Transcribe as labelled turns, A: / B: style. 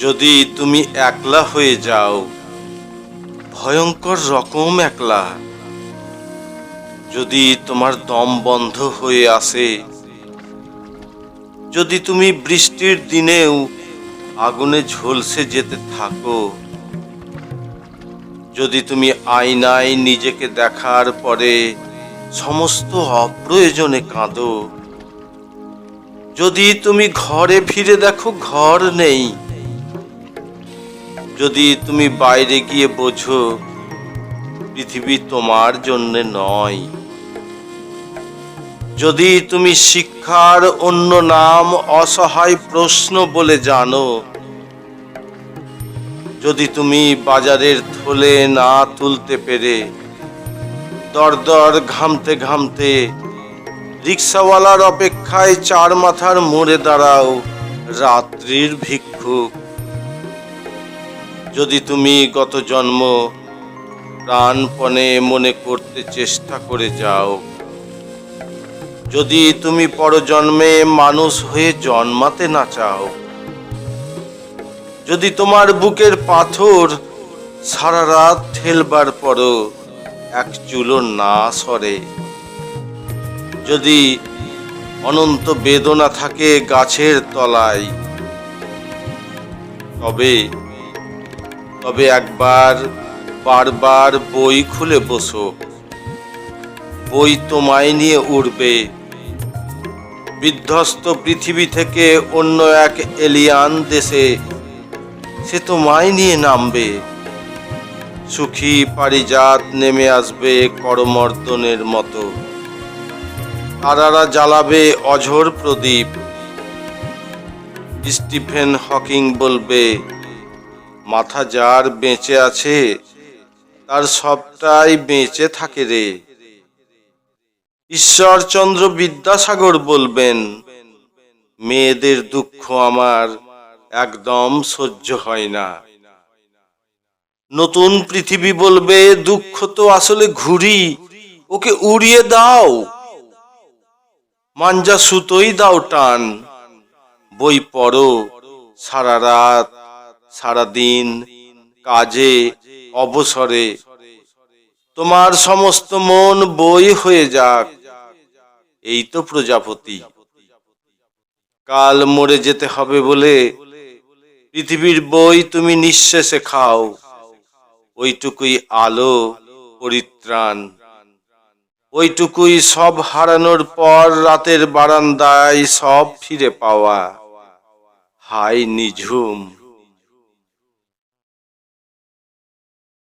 A: যদি তুমি একলা হয়ে যাও, ভয়ঙ্কর রকম একলা, যদি তোমার দম বন্ধ হয়ে আসে, যদি তুমি বৃষ্টির দিনেও আগুনে ঝলসে যেতে থাকো, যদি তুমি আয়নায় নিজেকে দেখার পরে সমস্ত অপ্রয়োজনে কাঁদো, যদি তুমি ঘরে ফিরে দেখো ঘর নেই, যদি তুমি বাইরে গিয়ে বোঝো পৃথিবী তোমার জন্য নয়, যদি তুমি শিক্ষার অন্য নাম অসহায় প্রশ্ন বলে জানো, যদি তুমি বাজারের থলে না তুলতে পেরে দর দর ঘামতে ঘামতে রিক্সাওয়ালার অপেক্ষায় চার মাথার মোড়ে দাঁড়াও রাত্রির ভিক্ষুক, যদি তুমি গত জন্ম প্রাণপণে মনে করতে চেষ্টা করে যাও, যদি তুমি পরজন্মে মানুষ হয়ে জন্মাতে না চাও, যদি তোমার বুকের পাথর সারা রাত ঠেলবার পরও এক চুলো না সরে, যদি অনন্ত বেদনা থাকে গাছের তলায়, তবে তবে একবার বারবার বই খুলে বসো। বই তোমায় নিয়ে উড়বে বিধ্বস্ত পৃথিবী থেকে অন্য এক এলিয়ান দেশে, সে তোমায় নিয়ে নামবে। সুখী পারিজাত নেমে আসবে করমর্দনের মতো, তারারা জ্বালাবে অঝোর প্রদীপ। স্টিফেন হকিং বলবে, মাথা যার বেঁচে আছে তার সবটাই বেঁচে থাকে রে। ঈশ্বরচন্দ্র বিদ্যাসাগর বলবেন, মেয়েদের দুঃখ আমার একদম সহ্য হয় না। নতুন পৃথিবী বলবে, দুঃখ তো আসলে ঘুড়ি, ওকে উড়িয়ে দাও। মাঞ্জা সুতোই দাও টান, বই পড়ো সারা রাত সারা দিন কাজে অবসরে, তোমার সমস্ত মন বই হয়ে যাক। এই তো প্রজাপতি। কাল মরে যেতে হবে বলে পৃথিবীর বই তুমি নিঃশেষে খাও, ওইটুকুই আলো পরিত্রাণ, ওইটুকুই সব হারানোর পর রাতের বারান্দায় সব ফিরে পাওয়া। হায় নিঝুম।